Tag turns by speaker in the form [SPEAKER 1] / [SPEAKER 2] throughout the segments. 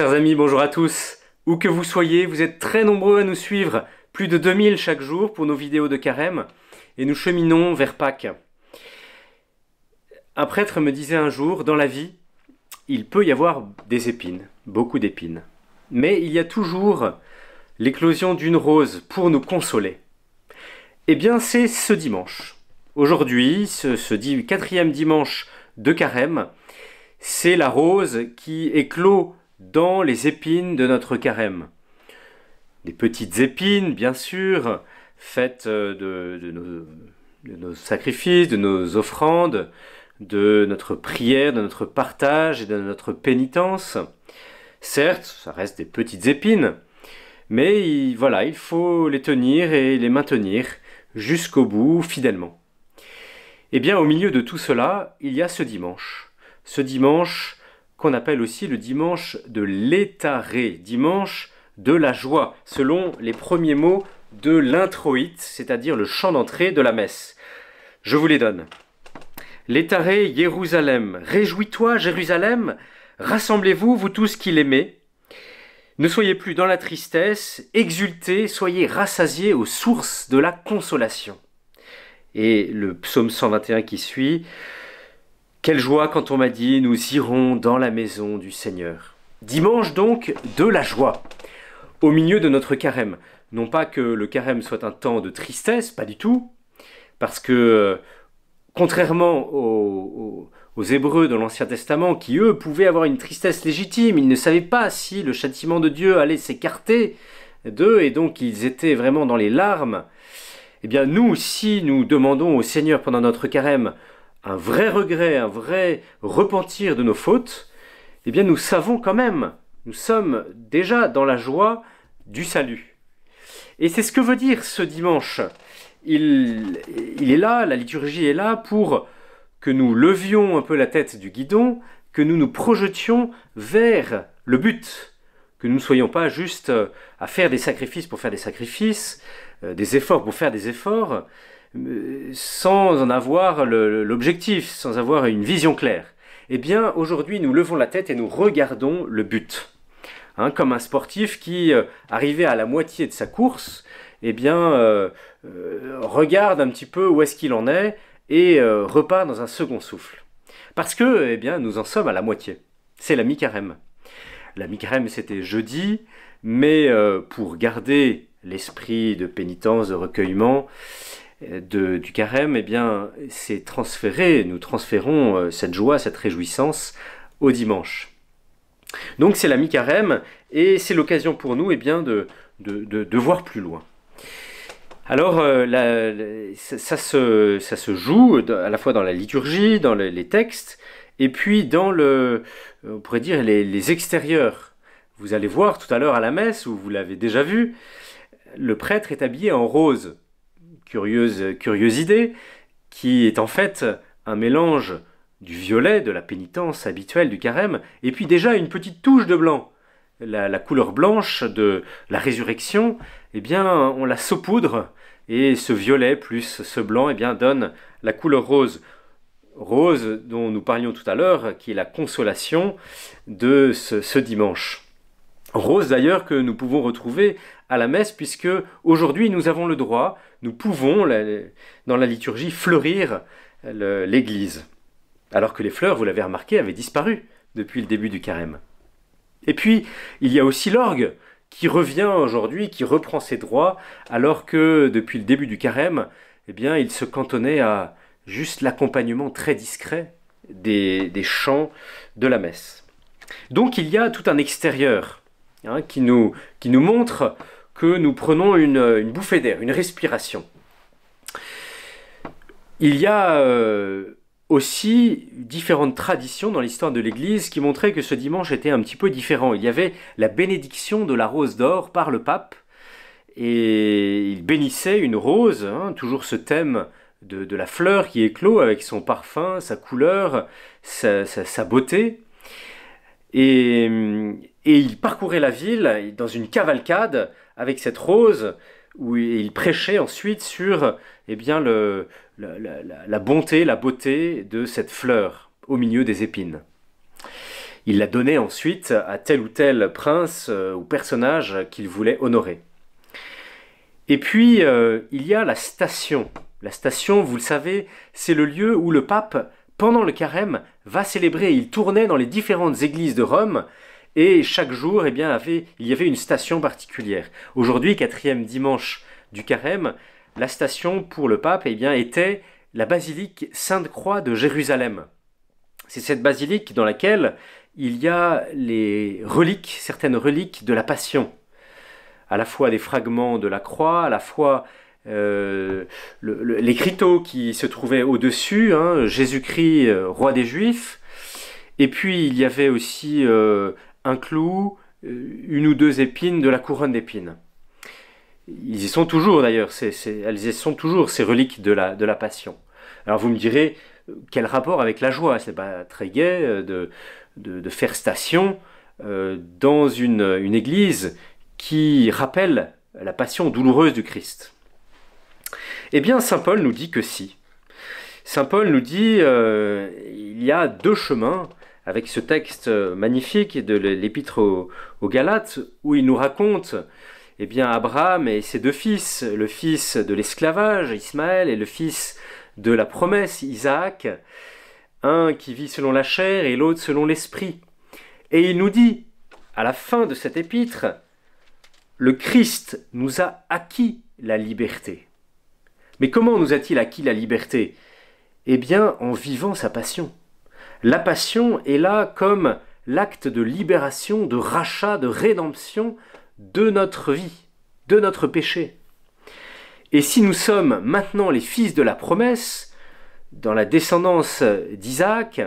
[SPEAKER 1] Chers amis, bonjour à tous. Où que vous soyez, vous êtes très nombreux à nous suivre, plus de 2000 chaque jour pour nos vidéos de carême, et nous cheminons vers Pâques. Un prêtre me disait un jour, dans la vie, il peut y avoir des épines, beaucoup d'épines, mais il y a toujours l'éclosion d'une rose pour nous consoler. Eh bien, c'est ce dimanche. Aujourd'hui, ce quatrième dimanche de carême, c'est la rose qui éclot dans les épines de notre carême. Des petites épines, bien sûr, faites de nos sacrifices, de nos offrandes, de notre prière, de notre partage et de notre pénitence. Certes, ça reste des petites épines, mais voilà, il faut les tenir et les maintenir jusqu'au bout, fidèlement. Eh bien, au milieu de tout cela, il y a ce dimanche. Ce dimanche qu'on appelle aussi le dimanche de l'Hétaré, dimanche de la joie, selon les premiers mots de l'introïte, c'est-à-dire le chant d'entrée de la messe. Je vous les donne. L'Hétaré, Jérusalem, réjouis-toi, Jérusalem, rassemblez-vous, vous tous qui l'aimez. Ne soyez plus dans la tristesse, exultez, soyez rassasiés aux sources de la consolation. Et le psaume 121 qui suit, quelle joie quand on m'a dit, nous irons dans la maison du Seigneur. Dimanche donc de la joie, au milieu de notre carême. Non pas que le carême soit un temps de tristesse, pas du tout, parce que contrairement aux Hébreux de l'Ancien Testament, qui eux pouvaient avoir une tristesse légitime, ils ne savaient pas si le châtiment de Dieu allait s'écarter d'eux, et donc ils étaient vraiment dans les larmes. Eh bien nous, si nous demandons au Seigneur pendant notre carême un vrai regret, un vrai repentir de nos fautes, eh bien nous savons quand même, nous sommes déjà dans la joie du salut. Et c'est ce que veut dire ce dimanche. Il est là, la liturgie est là pour que nous levions un peu la tête du guidon, que nous nous projetions vers le but, que nous ne soyons pas juste à faire des sacrifices pour faire des sacrifices, des efforts pour faire des efforts, sans en avoir l'objectif, sans avoir une vision claire. Eh bien, aujourd'hui, nous levons la tête et nous regardons le but. Hein, comme un sportif qui, arrivé à la moitié de sa course, eh bien, regarde un petit peu où est-ce qu'il en est et repart dans un second souffle. Parce que, eh bien, nous en sommes à la moitié. C'est la mi-carême. La mi-carême, c'était jeudi, mais pour garder l'esprit de pénitence, de recueillement, du carême, eh bien, c'est transféré, nous transférons cette joie, cette réjouissance au dimanche. Donc c'est la mi-carême, et c'est l'occasion pour nous eh bien, de voir plus loin. Alors, ça se joue à la fois dans la liturgie, dans les textes, et puis dans on pourrait dire, les extérieurs. Vous allez voir tout à l'heure à la messe, où vous l'avez déjà vu, le prêtre est habillé en rose. Curieuse idée, qui est en fait un mélange du violet, de la pénitence habituelle du carême, et puis déjà une petite touche de blanc. La couleur blanche de la résurrection, eh bien, on la saupoudre, et ce violet plus ce blanc eh bien, donne la couleur rose. Rose dont nous parlions tout à l'heure, qui est la consolation de ce dimanche. Rose d'ailleurs que nous pouvons retrouver à la messe, puisque aujourd'hui nous avons le droit, nous pouvons dans la liturgie fleurir l'église. Alors que les fleurs, vous l'avez remarqué, avaient disparu depuis le début du carême. Et puis il y a aussi l'orgue qui revient aujourd'hui, qui reprend ses droits, alors que depuis le début du carême, eh bien, il se cantonnait à juste l'accompagnement très discret des chants de la messe. Donc il y a tout un extérieur qui nous montre que nous prenons une bouffée d'air, une respiration. Il y a aussi différentes traditions dans l'histoire de l'Église qui montraient que ce dimanche était un petit peu différent. Il y avait la bénédiction de la rose d'or par le pape, et il bénissait une rose, toujours ce thème de la fleur qui éclot avec son parfum, sa couleur, sa beauté. Et il parcourait la ville dans une cavalcade avec cette rose, où il prêchait ensuite sur eh bien, la bonté, la beauté de cette fleur au milieu des épines. Il la donnait ensuite à tel ou tel prince ou personnage qu'il voulait honorer. Et puis, il y a la station. La station, vous le savez, c'est le lieu où le pape, pendant le carême, va célébrer. Il tournait dans les différentes églises de Rome, et chaque jour, eh bien, il y avait une station particulière. Aujourd'hui, 4e dimanche du carême, la station pour le pape eh bien, était la basilique Sainte-Croix de Jérusalem. C'est cette basilique dans laquelle il y a les reliques, certaines reliques de la Passion. À la fois des fragments de la croix, à la fois l'écriteau qui se trouvait au-dessus, hein, Jésus-Christ, roi des Juifs. Et puis il y avait aussi un clou, une ou deux épines de la couronne d'épines. Ils y sont toujours d'ailleurs, elles y sont toujours ces reliques de la Passion. Alors vous me direz, quel rapport avec la joie? C'est pas très gai de faire station dans une église qui rappelle la passion douloureuse du Christ. Eh bien, saint Paul nous dit que si. Saint Paul nous dit il y a deux chemins, avec ce texte magnifique de l'épître aux Galates, où il nous raconte eh bien, Abraham et ses deux fils, le fils de l'esclavage, Ismaël, et le fils de la promesse, Isaac, un qui vit selon la chair et l'autre selon l'esprit. Et il nous dit, à la fin de cet épître, le Christ nous a acquis la liberté. Mais comment nous a-t-il acquis la liberté? Eh bien, en vivant sa passion. La passion est là comme l'acte de libération, de rachat, de rédemption de notre vie, de notre péché. Et si nous sommes maintenant les fils de la promesse, dans la descendance d'Isaac,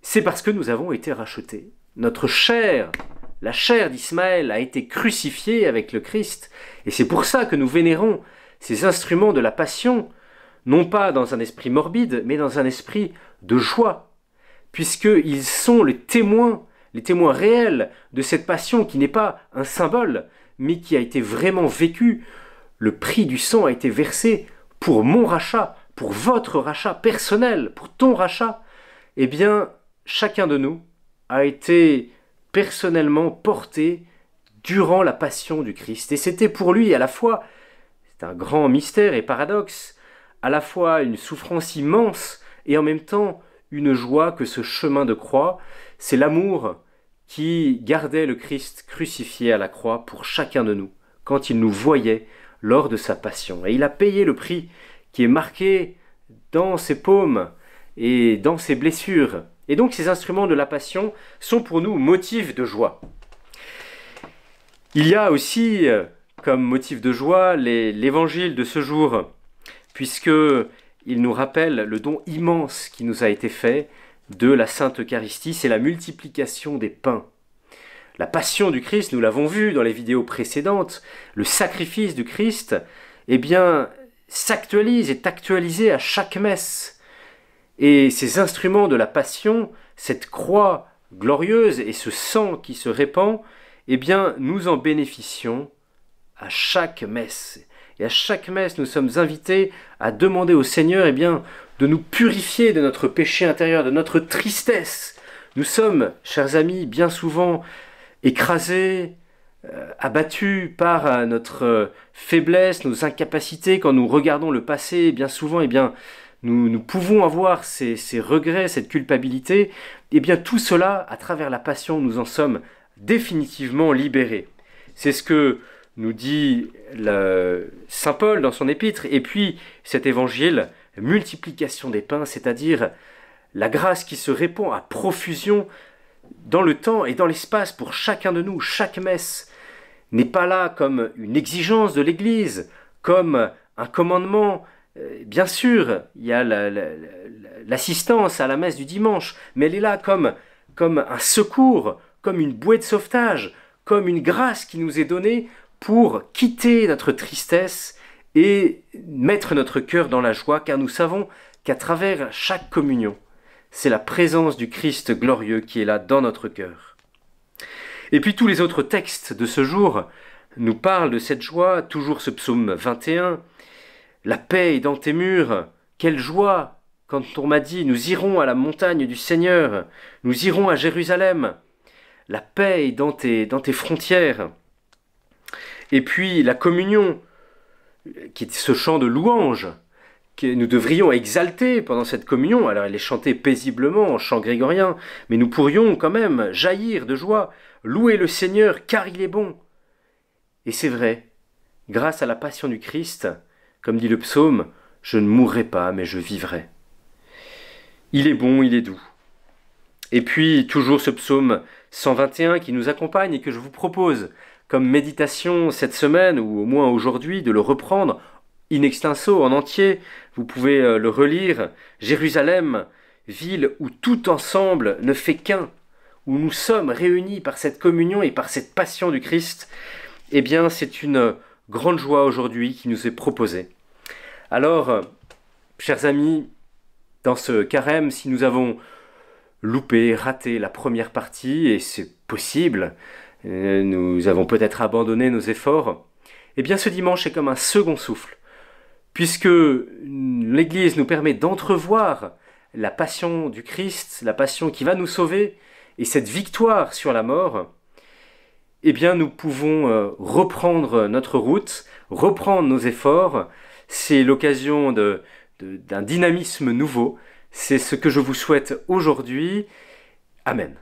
[SPEAKER 1] c'est parce que nous avons été rachetés. Notre chair, la chair d'Ismaël, a été crucifiée avec le Christ, et c'est pour ça que nous vénérons ces instruments de la passion, non pas dans un esprit morbide, mais dans un esprit de joie, puisqu'ils sont les témoins réels de cette passion qui n'est pas un symbole, mais qui a été vraiment vécue. Le prix du sang a été versé pour mon rachat, pour votre rachat personnel, pour ton rachat. Eh bien, chacun de nous a été personnellement porté durant la passion du Christ. Et c'était pour lui à la fois, c'est un grand mystère et paradoxe, à la fois une souffrance immense et en même temps une joie que ce chemin de croix, c'est l'amour qui gardait le Christ crucifié à la croix pour chacun de nous, quand il nous voyait lors de sa passion. Et il a payé le prix qui est marqué dans ses paumes et dans ses blessures. Et donc ces instruments de la passion sont pour nous motifs de joie. Il y a aussi comme motif de joie l'évangile de ce jour, puisque il nous rappelle le don immense qui nous a été fait de la Sainte Eucharistie, c'est la multiplication des pains. La passion du Christ, nous l'avons vu dans les vidéos précédentes, le sacrifice du Christ, eh bien, s'actualise, est actualisé à chaque messe. Et ces instruments de la passion, cette croix glorieuse et ce sang qui se répand, eh bien, nous en bénéficions à chaque messe. Et à chaque messe, nous sommes invités à demander au Seigneur eh bien, de nous purifier de notre péché intérieur, de notre tristesse. Nous sommes, chers amis, bien souvent écrasés, abattus par notre faiblesse, nos incapacités. Quand nous regardons le passé, bien souvent, eh bien, nous pouvons avoir ces regrets, cette culpabilité. Eh bien, tout cela, à travers la passion, nous en sommes définitivement libérés. C'est ce que nous dit saint Paul dans son épître, et puis cet évangile, multiplication des pains, c'est-à-dire la grâce qui se répand à profusion dans le temps et dans l'espace pour chacun de nous. Chaque messe n'est pas là comme une exigence de l'Église, comme un commandement. Bien sûr, il y a l'assistance à la messe du dimanche, mais elle est là comme un secours, comme une bouée de sauvetage, comme une grâce qui nous est donnée pour quitter notre tristesse et mettre notre cœur dans la joie, car nous savons qu'à travers chaque communion, c'est la présence du Christ glorieux qui est là dans notre cœur. Et puis tous les autres textes de ce jour nous parlent de cette joie, toujours ce psaume 21, « La paix est dans tes murs, quelle joie quand on m'a dit « Nous irons à la montagne du Seigneur, nous irons à Jérusalem », la paix est dans tes frontières. Et puis la communion, qui est ce chant de louange, que nous devrions exalter pendant cette communion. Alors elle est chantée paisiblement en chant grégorien, mais nous pourrions quand même jaillir de joie, louer le Seigneur car il est bon. Et c'est vrai, grâce à la passion du Christ, comme dit le psaume, je ne mourrai pas, mais je vivrai. Il est bon, il est doux. Et puis toujours ce psaume 121 qui nous accompagne et que je vous propose comme méditation cette semaine, ou au moins aujourd'hui, de le reprendre in extenso, en entier. Vous pouvez le relire. Jérusalem, ville où tout ensemble ne fait qu'un, où nous sommes réunis par cette communion et par cette passion du Christ. Eh bien, c'est une grande joie aujourd'hui qui nous est proposée. Alors, chers amis, dans ce carême, si nous avons loupé, raté la première partie, et c'est possible, nous avons peut-être abandonné nos efforts, eh bien ce dimanche est comme un second souffle, puisque l'Église nous permet d'entrevoir la passion du Christ, la passion qui va nous sauver, et cette victoire sur la mort. Eh bien nous pouvons reprendre notre route, reprendre nos efforts. C'est l'occasion d'un dynamisme nouveau. C'est ce que je vous souhaite aujourd'hui. Amen.